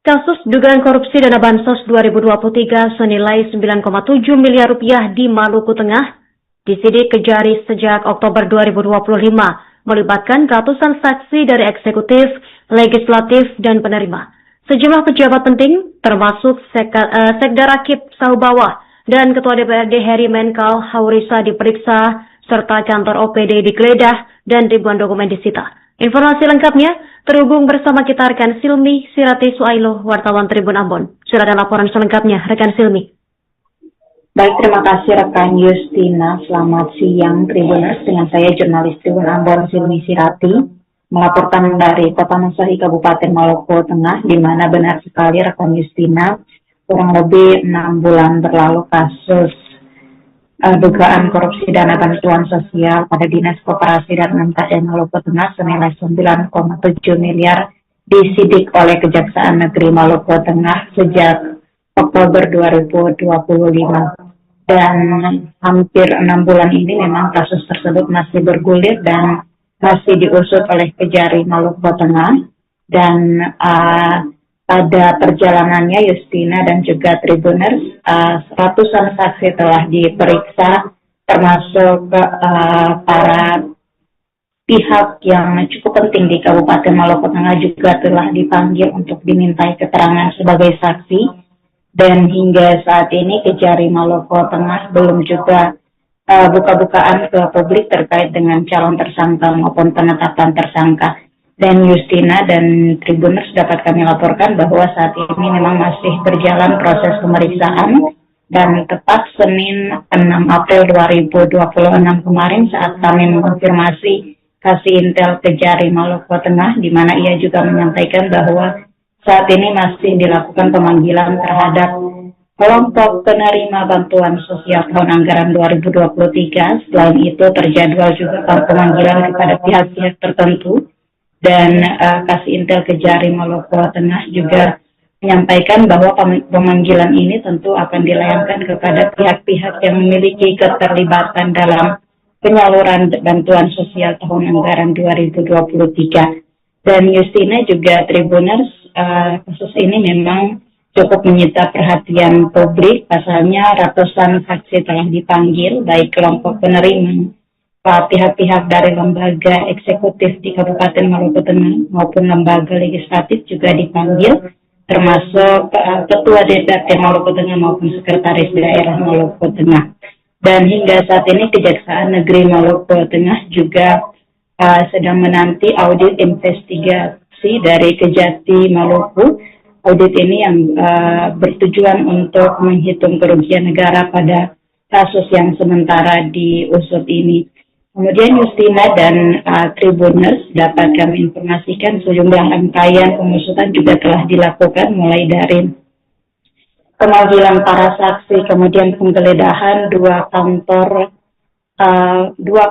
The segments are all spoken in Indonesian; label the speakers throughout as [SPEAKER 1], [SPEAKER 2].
[SPEAKER 1] Kasus dugaan korupsi dana Bansos 2023 senilai 9,7 miliar rupiah di Maluku Tengah disidik Kejari sejak Oktober 2025, melibatkan ratusan saksi dari eksekutif, legislatif, dan penerima. Sejumlah pejabat penting, termasuk Sekda Rakib Saubawa dan Ketua DPRD Heri Menkal Haurisa diperiksa, serta kantor OPD digeledah dan ribuan dokumen disita. Informasi lengkapnya terhubung bersama kita rekan Silmi Sirati Suailo, wartawan Tribun Ambon. Silakan laporan selengkapnya, rekan Silmi.
[SPEAKER 2] Baik, terima kasih rekan Justina. Selamat siang Tribuners, dengan saya jurnalis Tribun Ambon Silmi Sirati melaporkan dari Kota Masahi, Kabupaten Maluku Tengah, di mana benar sekali rekan Justina, kurang lebih 6 bulan berlalu kasus dugaan korupsi dana bantuan sosial pada Dinas Koperasi dan UMKM Maluku Tengah senilai 9,7 miliar disidik oleh Kejaksaan Negeri Maluku Tengah sejak Oktober 2025. Dan hampir 6 bulan ini memang kasus tersebut masih bergulir dan masih diusut oleh Kejari Maluku Tengah. Dan pada perjalanannya Justina dan juga Tribuners, ratusan saksi telah diperiksa, termasuk para pihak yang cukup penting di Kabupaten Maluku Tengah juga telah dipanggil untuk dimintai keterangan sebagai saksi. Dan hingga saat ini Kejari Maluku Tengah belum juga buka-bukaan ke publik terkait dengan calon tersangka maupun penetapan tersangka. Dan Justina dan Tribuners dapat kami laporkan bahwa saat ini memang masih berjalan proses pemeriksaan, dan tepat Senin 6 April 2026 kemarin saat kami mengonfirmasi Kasih Intel Kejari Maluku Tengah, di mana ia juga menyampaikan bahwa saat ini masih dilakukan pemanggilan terhadap kelompok penerima bantuan sosial tahun anggaran 2023. Selain itu terjadwal juga pemanggilan kepada pihak-pihak tertentu. Dan Kasih Intel Kejari Maluku Tengah juga menyampaikan bahwa pemanggilan ini tentu akan dilayangkan kepada pihak-pihak yang memiliki keterlibatan dalam penyaluran bantuan sosial tahun anggaran 2023. Dan Justina juga Tribuners, kasus ini memang cukup menyita perhatian publik. Pasalnya ratusan saksi telah dipanggil, baik kelompok penerima, pihak-pihak dari lembaga eksekutif di Kabupaten Maluku Tengah maupun lembaga legislatif juga dipanggil, termasuk Ketua DPRD Maluku Tengah maupun Sekretaris Daerah Maluku Tengah. Dan hingga saat ini Kejaksaan Negeri Maluku Tengah juga sedang menanti audit investigasi dari Kejati Maluku. Audit ini yang bertujuan untuk menghitung kerugian negara pada kasus yang sementara diusut ini. Kemudian Justina dan Tribuners dapat kami informasikan sejumlah rangkaian pengusutan juga telah dilakukan, mulai dari pemanggilan para saksi, kemudian penggeledahan dua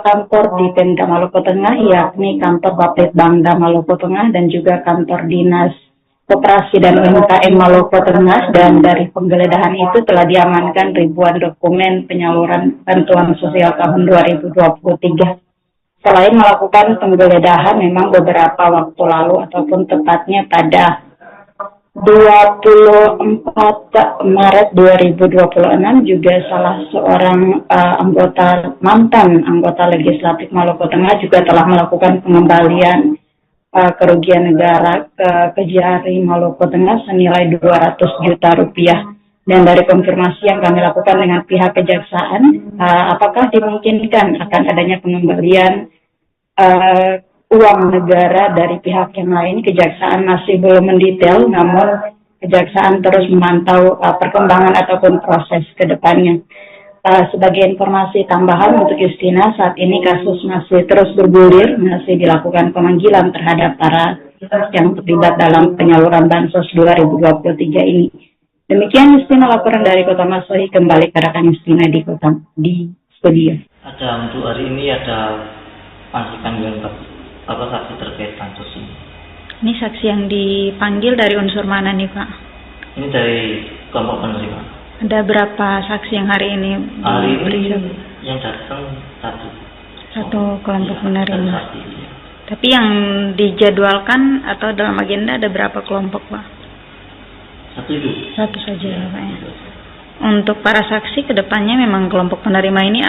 [SPEAKER 2] kantor di Pemda Maluku Tengah, yakni kantor Bapetbangda Maluku Tengah dan juga kantor Dinas Koperasi dan UMKM Maluku Tengah. Dan dari penggeledahan itu telah diamankan ribuan dokumen penyaluran bantuan sosial tahun 2023. Selain melakukan penggeledahan, memang beberapa waktu lalu ataupun tepatnya pada 24 Maret 2026 juga salah seorang mantan anggota legislatif Maluku Tengah juga telah melakukan pengembalian kerugian negara ke Kejari Maluku Tengah senilai 200 juta rupiah. Dan dari konfirmasi yang kami lakukan dengan pihak kejaksaan, apakah dimungkinkan akan adanya pengembalian uang negara dari pihak yang lain, Kejaksaan masih belum mendetail, namun Kejaksaan terus memantau perkembangan ataupun proses ke depannya. Sebagai informasi tambahan untuk Justina, saat ini kasus masih terus bergulir, masih dilakukan pemanggilan terhadap para yang terlibat dalam penyaluran Bansos 2023 ini. Demikian Justina laporan dari Kota Masahi, kembali ke rekan Justina di studio.
[SPEAKER 3] Untuk hari ini ada panggilan yang saksi terkait Bansos ini.
[SPEAKER 4] Ini saksi yang dipanggil dari unsur mana nih Pak?
[SPEAKER 3] Ini dari kelompok penerima.
[SPEAKER 4] Ada berapa saksi yang hari ini
[SPEAKER 3] diperiksa? Yang datang
[SPEAKER 4] satu kelompok penerima.
[SPEAKER 3] Ya.
[SPEAKER 4] Tapi yang dijadwalkan atau dalam agenda ada berapa kelompok Pak?
[SPEAKER 3] Satu itu.
[SPEAKER 4] Satu saja ya Pak ya. Untuk para saksi kedepannya memang kelompok penerima ini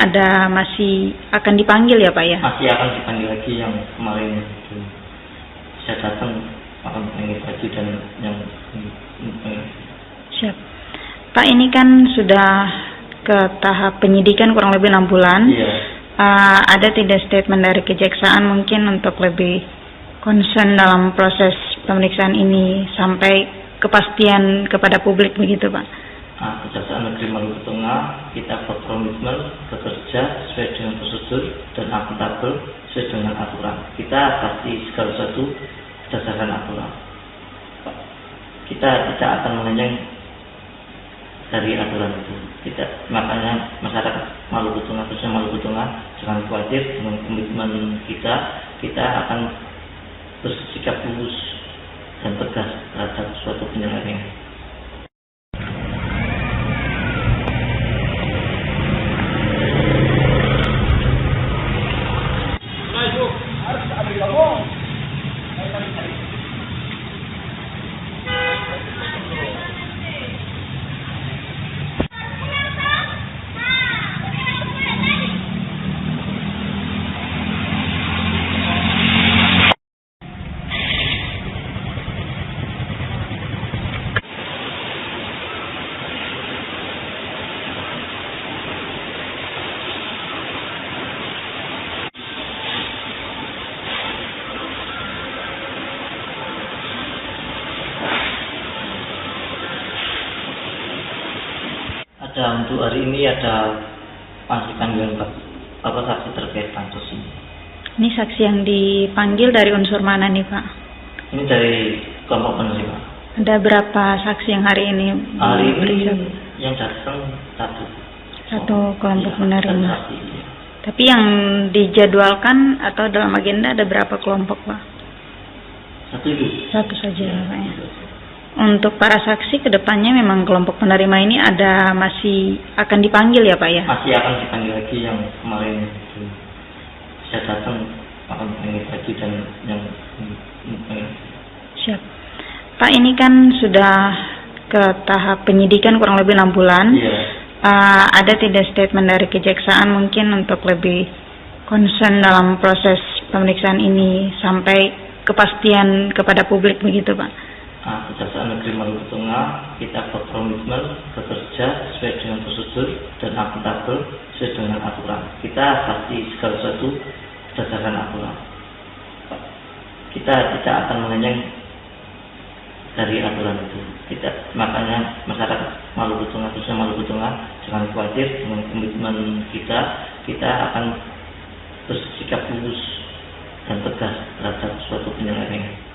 [SPEAKER 4] masih akan dipanggil ya Pak ya?
[SPEAKER 3] Masih akan dipanggil lagi yang kemarin itu. Saya datang akan dipanggil lagi dan yang
[SPEAKER 4] Siap. Pak, ini kan sudah ke tahap penyidikan kurang lebih 6 bulan.
[SPEAKER 3] Iya.
[SPEAKER 4] Ada tidak statement dari kejaksaan mungkin untuk lebih concern dalam proses pemeriksaan ini sampai kepastian kepada publik begitu Pak?
[SPEAKER 3] Kejaksaan Negeri Maluku Tengah kita berkomitmen bekerja sesuai dengan prosedur dan akuntabel sesuai dengan aturan. Kita pasti segala sesuatu berdasarkan aturan. Kita tidak akan melenceng dari aturan itu. Makanya masyarakat Maluku Tengah, khususnya Maluku Tengah, jangan khawatir dengan komitmen kita. Kita akan bersikap lurus dan tegas terhadap suatu penyelenggaraan. Untuk hari ini ada masih panggilan saksi terkait pansus ini.
[SPEAKER 4] Ini saksi yang dipanggil dari unsur mana nih Pak?
[SPEAKER 3] Ini dari kelompok penerima.
[SPEAKER 4] Ada berapa saksi yang hari ini?
[SPEAKER 3] Hari ini yang datang
[SPEAKER 4] satu kelompok penerima.
[SPEAKER 3] Saksi, ya.
[SPEAKER 4] Tapi yang dijadwalkan atau dalam agenda ada berapa kelompok Pak?
[SPEAKER 3] Satu itu.
[SPEAKER 4] Satu saja ya Pak ya. Untuk para saksi kedepannya memang kelompok penerima ini masih akan dipanggil ya Pak ya?
[SPEAKER 3] Masih akan dipanggil lagi yang kemarin itu. Saya datang akan dipanggil lagi dan yang
[SPEAKER 4] Siap. Pak, ini kan sudah ke tahap penyidikan kurang lebih 6 bulan.
[SPEAKER 3] Iya.
[SPEAKER 4] Ada tidak statement dari kejaksaan mungkin untuk lebih concern dalam proses pemeriksaan ini sampai kepastian kepada publik begitu Pak?
[SPEAKER 3] Kejaksaan Negeri Maluku Tengah kita berkomitmen bekerja sesuai dengan prosedur dan akuntabel sesuai dengan aturan. Kita pasti segala sesuatu berdasarkan aturan. Kita tidak akan melenceng dari aturan itu. Makanya masyarakat Maluku Tengah, khususnya Maluku Tengah, jangan khawatir dengan komitmen kita. Kita akan bersikap lurus dan tegas terhadap suatu penyelenggaraan.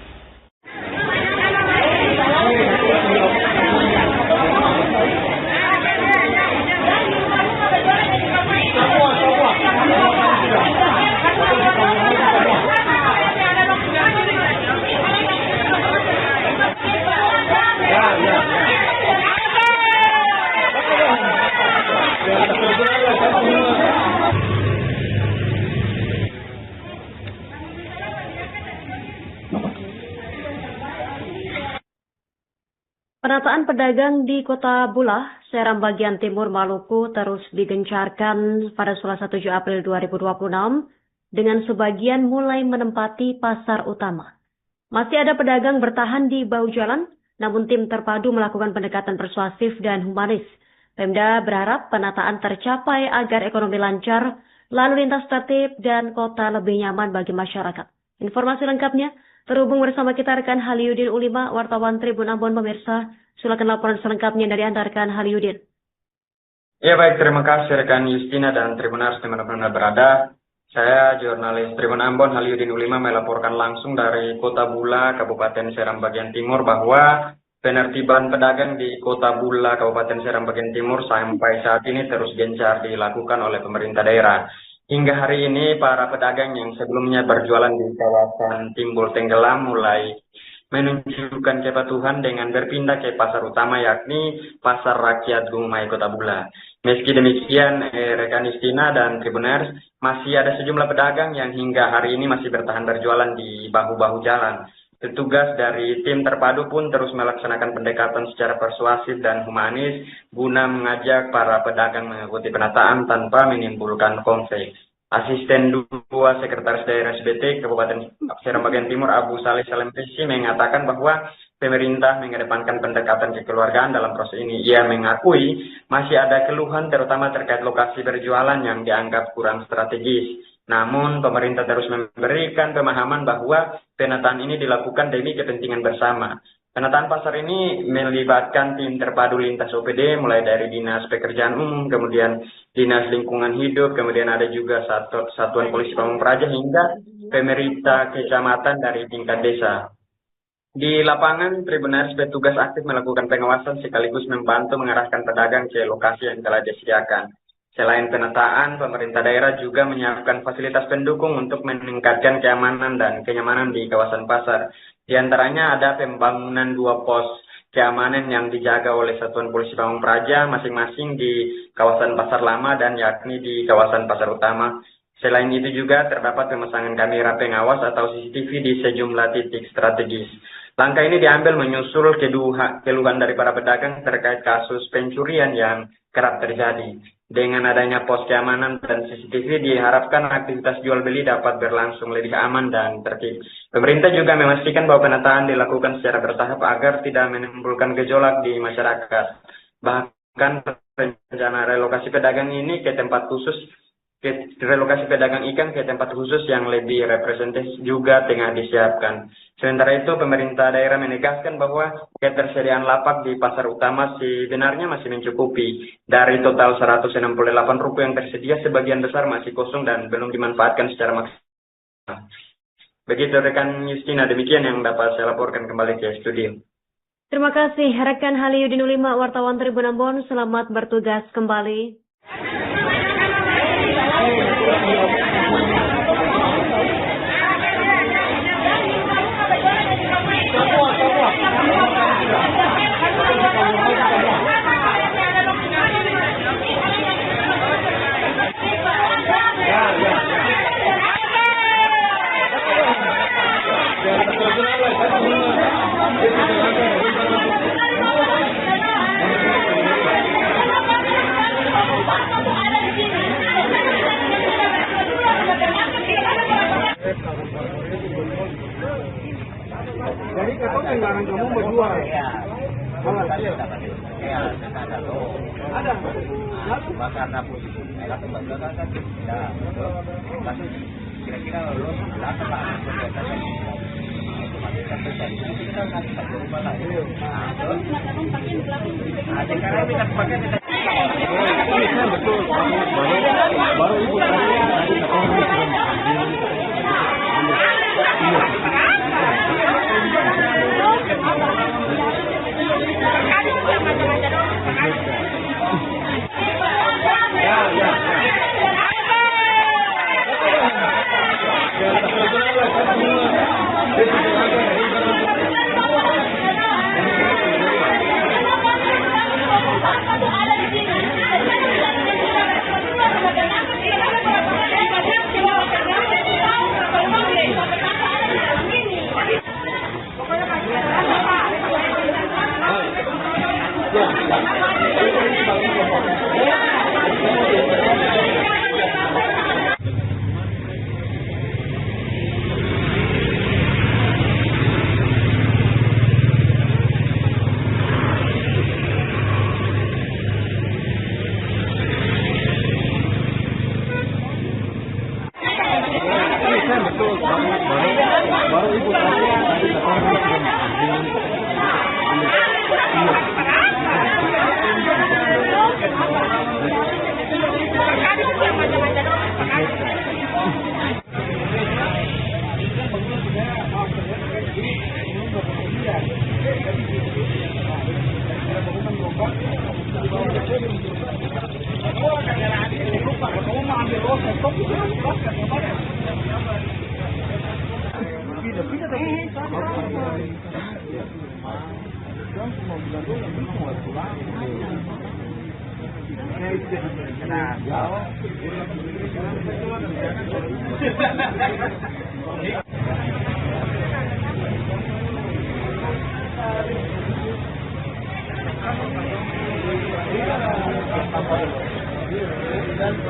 [SPEAKER 1] Penataan pedagang di Kota Bula, Seram bagian timur Maluku terus digencarkan pada Selasa 7 April 2026 dengan sebagian mulai menempati pasar utama. Masih ada pedagang bertahan di bahu jalan, namun tim terpadu melakukan pendekatan persuasif dan humanis. Pemda berharap penataan tercapai agar ekonomi lancar, lalu lintas tertib, dan kota lebih nyaman bagi masyarakat. Informasi lengkapnya terhubung bersama kita rekan Haliudin Ulima, wartawan Tribun Ambon pemirsa. Silakan laporan selengkapnya dari Anda rekan Haliudin.
[SPEAKER 5] Ya baik, terima kasih rekan Justina dan Tribuners dimanapun Anda berada. Saya jurnalis Tribun Ambon Haliudin Ulima melaporkan langsung dari Kota Bula, Kabupaten Seram bagian timur bahwa penertiban pedagang di Kota Bula, Kabupaten Seram bagian timur sampai saat ini terus gencar dilakukan oleh pemerintah daerah. Hingga hari ini para pedagang yang sebelumnya berjualan di kawasan Timbul Tenggelam mulai menunjukkan kepatuhan dengan berpindah ke pasar utama yakni Pasar Rakyat Gumai Kota Bula. Meski demikian, rekan Justina dan Tribuners, masih ada sejumlah pedagang yang hingga hari ini masih bertahan berjualan di bahu-bahu jalan. Petugas dari tim terpadu pun terus melaksanakan pendekatan secara persuasif dan humanis guna mengajak para pedagang mengikuti penataan tanpa menimbulkan konflik. Asisten 2 Sekretaris Daerah SBT Kabupaten Seram Bagian Timur Abu Saleh Salempesi mengatakan bahwa pemerintah mengedepankan pendekatan kekeluargaan dalam proses ini. Ia mengakui masih ada keluhan terutama terkait lokasi berjualan yang dianggap kurang strategis. Namun, pemerintah terus memberikan pemahaman bahwa penataan ini dilakukan demi kepentingan bersama. Penataan pasar ini melibatkan tim terpadu lintas OPD, mulai dari Dinas Pekerjaan Umum, kemudian Dinas Lingkungan Hidup, kemudian ada juga Satuan Polisi Pamung Praja, hingga pemerintah kecamatan dari tingkat desa. Di lapangan, Tribunaris petugas aktif melakukan pengawasan sekaligus membantu mengarahkan pedagang ke lokasi yang telah disediakan. Selain penataan, pemerintah daerah juga menyiapkan fasilitas pendukung untuk meningkatkan keamanan dan kenyamanan di kawasan pasar. Di antaranya ada pembangunan 2 pos keamanan yang dijaga oleh Satuan Polisi Pamung Praja masing-masing di kawasan Pasar Lama dan yakni di kawasan Pasar Utama. Selain itu juga terdapat pemasangan kamera pengawas atau CCTV di sejumlah titik strategis. Langkah ini diambil menyusul keluhan dari para pedagang terkait kasus pencurian yang kerap terjadi. Dengan adanya pos keamanan dan CCTV diharapkan aktivitas jual beli dapat berlangsung lebih aman dan tertib. Pemerintah juga memastikan bahwa penataan dilakukan secara bertahap agar tidak menimbulkan gejolak di masyarakat. Bahkan rencana relokasi pedagang ini ke tempat khusus relokasi pedagang ikan ke tempat khusus yang lebih representatif juga tengah disiapkan. Sementara itu, pemerintah daerah menegaskan bahwa ketersediaan lapak di pasar utama sebenarnya masih mencukupi. Dari total 168 ruko yang tersedia, sebagian besar masih kosong dan belum dimanfaatkan secara maksimal. Begitu rekan Justina, demikian yang dapat saya laporkan kembali ke studio.
[SPEAKER 1] Terima kasih rekan Haliudin Ulima, wartawan Tribun Ambon. Selamat bertugas kembali.
[SPEAKER 6] Jadi anggaran kamu berdua. Ada. Karena posisi kira-kira lulus berapa Pak? Sekarang kita pakai betul. Baru ibu Jadi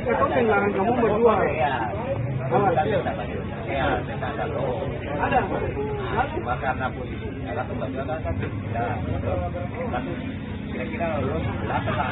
[SPEAKER 6] kita kehilangan kamu berdua. Ada. Karena posisi adalah kebetulan kan tidak. Kira-kira lolos berapa lah?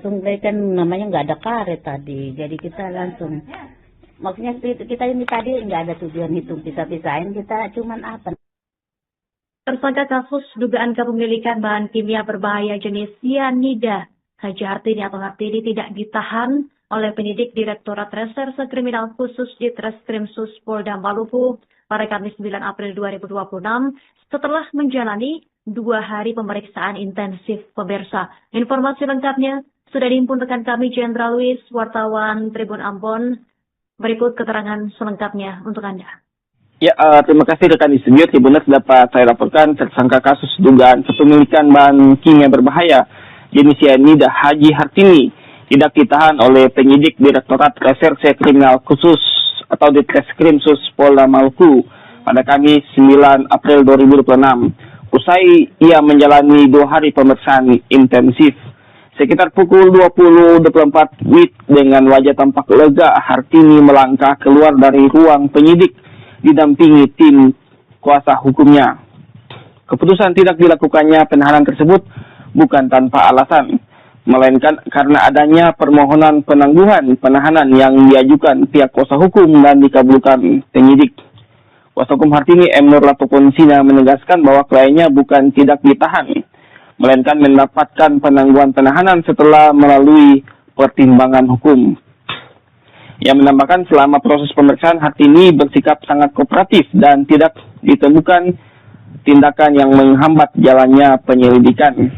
[SPEAKER 7] Tunggu kan namanya nggak ada karet tadi, jadi kita langsung, maksudnya kita ini tadi nggak ada tujuan itu pisah-pisahin, kita cuman apa?
[SPEAKER 1] Tersangka kasus dugaan kepemilikan bahan kimia berbahaya jenis cyanida, Haji Hartini atau Hartini tidak ditahan oleh penyidik Direktorat Reserse Kriminal Khusus di Treskrimsus Polda Maluku pada Kamis 9 April 2026 setelah menjalani 2 hari pemeriksaan intensif pemirsa. Informasi lengkapnya sudah dihimpun rekan kami Jenderal Luis, wartawan Tribun Ambon. Berikut keterangan selengkapnya untuk Anda.
[SPEAKER 8] Ya, terima kasih rekan di studio. Tribuners, dapat saya laporkan tersangka kasus dugaan kepemilikan bahan kimia berbahaya jenis cyanida Haji Hartini tidak ditahan oleh penyidik Direktorat Reserse Kriminal Khusus atau Ditreskrimsus Polda Maluku pada Kamis 9 April 2026. Usai ia menjalani 2 hari pemeriksaan intensif. Sekitar pukul 20.24 WIB dengan wajah tampak lega, Hartini melangkah keluar dari ruang penyidik didampingi tim kuasa hukumnya. Keputusan tidak dilakukannya penahanan tersebut bukan tanpa alasan, melainkan karena adanya permohonan penangguhan penahanan yang diajukan pihak kuasa hukum dan dikabulkan penyidik. Kuasa hukum Hartini M. Nur Latoponsina menegaskan bahwa kliennya bukan tidak ditahan, melainkan mendapatkan penangguhan penahanan setelah melalui pertimbangan hukum. Ia menambahkan selama proses pemeriksaan Hartini bersikap sangat kooperatif dan tidak ditemukan tindakan yang menghambat jalannya penyelidikan.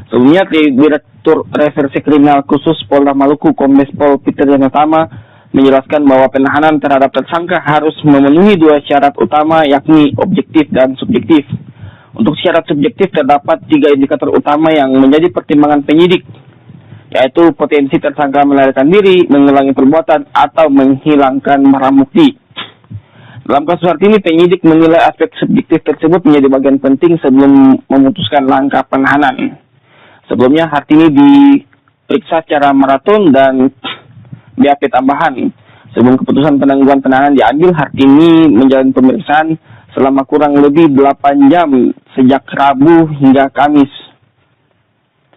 [SPEAKER 8] Sebelumnya, Direktur Reserse Kriminal Khusus Polda Maluku Kombes Pol Peter Yanatama menjelaskan bahwa penahanan terhadap tersangka harus memenuhi 2 syarat utama, yakni objektif dan subjektif. Untuk syarat subjektif terdapat 3 indikator utama yang menjadi pertimbangan penyidik, yaitu potensi tersangka melarikan diri, mengulangi perbuatan, atau menghilangkan barang bukti. Dalam kasus Hartini, penyidik menilai aspek subjektif tersebut menjadi bagian penting sebelum memutuskan langkah penahanan. Sebelumnya, Hartini diperiksa secara maraton dan BAP tambahan. Sebelum keputusan penangguhan penahanan diambil, Hartini menjalani pemeriksaan selama kurang lebih 8 jam sejak Rabu hingga Kamis.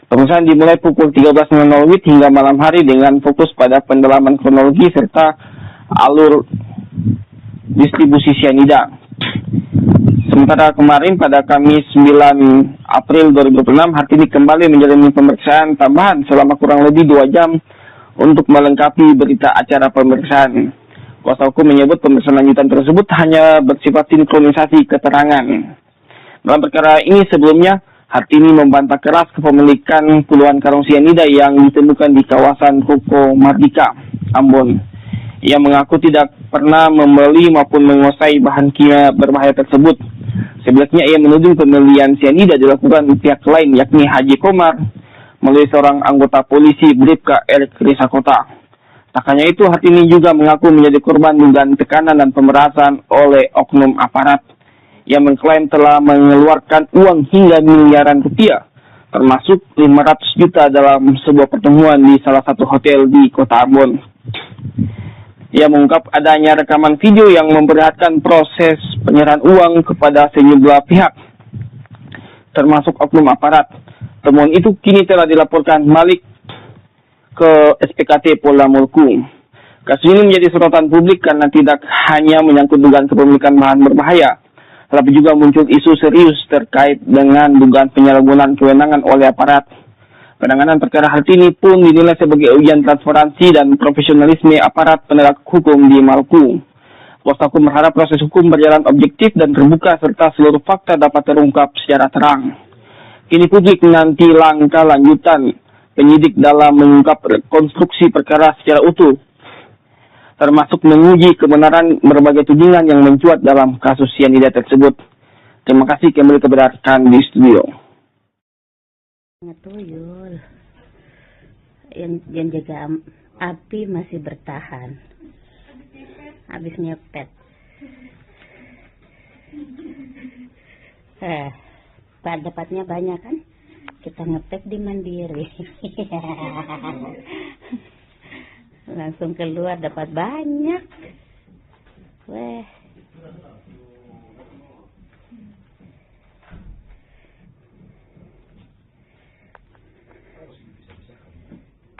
[SPEAKER 8] Pemeriksaan dimulai pukul 13.00 WIB hingga malam hari dengan fokus pada pendalaman kronologi serta alur distribusi cyanida. Sementara kemarin pada Kamis 9 April 2026, Hartini kembali menjalani pemeriksaan tambahan selama kurang lebih 2 jam untuk melengkapi berita acara pemeriksaan. Kuasa hukum menyebut pemeriksaan lanjutan tersebut hanya bersifat sinkronisasi keterangan. Dalam perkara ini sebelumnya, Hartini membantah keras kepemilikan puluhan karung cyanida yang ditemukan di kawasan Koko Mardika, Ambon. Ia mengaku tidak pernah membeli maupun menguasai bahan kimia berbahaya tersebut. Sebaliknya ia menuding pembelian cyanida dilakukan pihak lain, yakni Haji Komar, melalui seorang anggota polisi Bribka Erik Risakota. Tak hanya itu, Hartini juga mengaku menjadi korban dugaan tekanan dan pemerasan oleh oknum aparat. Ia mengklaim telah mengeluarkan uang hingga miliaran rupiah, termasuk 500 juta dalam sebuah pertemuan di salah satu hotel di kota Ambon. Ia mengungkap adanya rekaman video yang memperlihatkan proses penyerahan uang kepada sejumlah pihak, termasuk oknum aparat. Temuan itu kini telah dilaporkan balik ke SPKT Polda Maluku. Kasus ini menjadi sorotan publik karena tidak hanya menyangkut dugaan kepemilikan bahan berbahaya, tapi juga muncul isu serius terkait dengan dugaan penyalahgunaan kewenangan oleh aparat. Penanganan perkara Hartini pun dinilai sebagai ujian transparansi dan profesionalisme aparat penegak hukum di Maluku. Kuasa hukum berharap proses hukum berjalan objektif dan terbuka serta seluruh fakta dapat terungkap secara terang. Kini publik menanti langkah lanjutan penyidik dalam mengungkap rekonstruksi perkara secara utuh, termasuk menguji kebenaran berbagai tudingan yang mencuat dalam kasus cyanida tersebut. Terima kasih, kembali keberatan di studio.
[SPEAKER 7] Tuyul yang jaga api masih bertahan, habis nyepet. Dapatnya banyak kan, kita ngepet di Mandiri. Langsung keluar dapat banyak.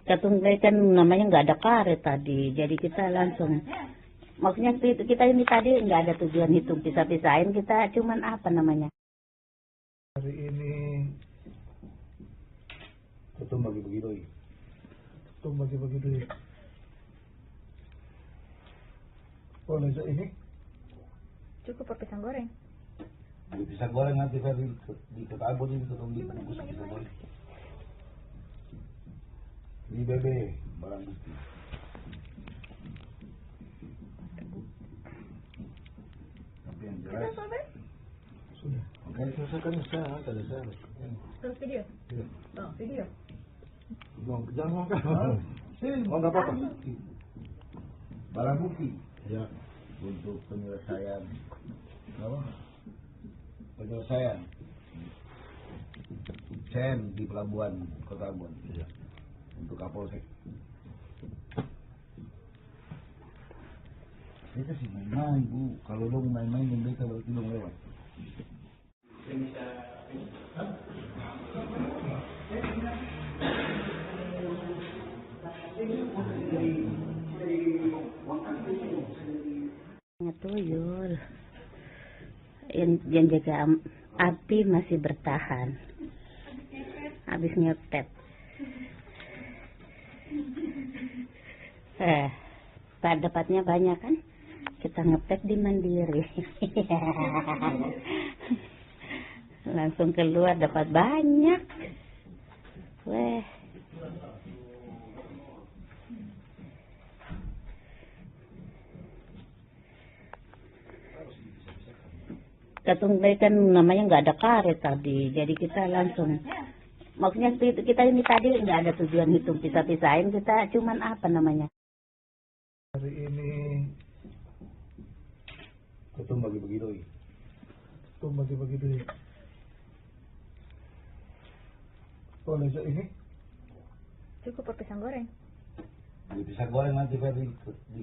[SPEAKER 7] Katunggai kan namanya nggak ada karet tadi, jadi kita langsung, maksudnya kita ini tadi nggak ada tujuan hitung pisah-pisahin, kita cuman apa namanya.
[SPEAKER 6] Hari ini ketum bagi-bagi duit. Oh, besok ini
[SPEAKER 4] Cukup pakai pisang goreng.
[SPEAKER 6] beli pisang goreng nanti saya di kota Ambon ini ketemu di bungkus pisang goreng. Ini bebe barang bukti. Tapi yang jelas sudah. Oke, selesaikan sekarang tadi saya.
[SPEAKER 4] Terus video?
[SPEAKER 6] Iya.
[SPEAKER 4] Oh, video.
[SPEAKER 6] Jangan ngomong. Oh, nggak apa-apa. Barang bukti. Ya. Untuk penyelesaian apa? Penyelesaian CEN di pelabuhan Kota Ambon. Iya. Untuk Kapolsek. Itu sih main-main, Bu. Kalau lo main-main mereka berarti lo lewat.
[SPEAKER 7] Tuyul yang jaga api masih bertahan, habis nyepet. Dapatnya banyak kan, kita ngepet di Mandiri. Langsung keluar dapat banyak. Katunggai kan namanya nggak ada karet tadi, jadi kita langsung, maksudnya kita ini tadi nggak ada tujuan hitung pisah-pisahin, kita cuman apa namanya.
[SPEAKER 6] Hari ini ketum bagi-bagi duit. Oh, besok ini
[SPEAKER 4] Cukup pakai pisang goreng.
[SPEAKER 6] beli pisang goreng nanti saya di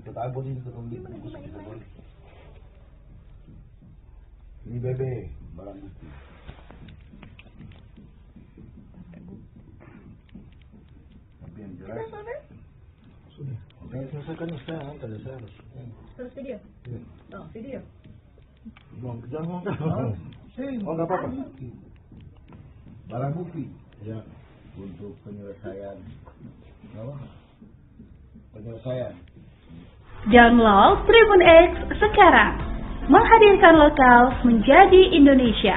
[SPEAKER 6] kota Ambon ini ketemu di bungkus pisang goreng. Ini bebe barang bukti. Tapi yang jelas sudah. Oke, selesaikan sekarang tadi saya.
[SPEAKER 4] Terus video?
[SPEAKER 6] Iya.
[SPEAKER 4] Oh, video.
[SPEAKER 6] Jangan ngomong. Oh, nggak apa-apa. Barang bukti. Ya. Untuk penyelesaian apa? Penyelesaian.
[SPEAKER 9] Download Tribun X sekarang. Menghadirkan lokal menjadi Indonesia.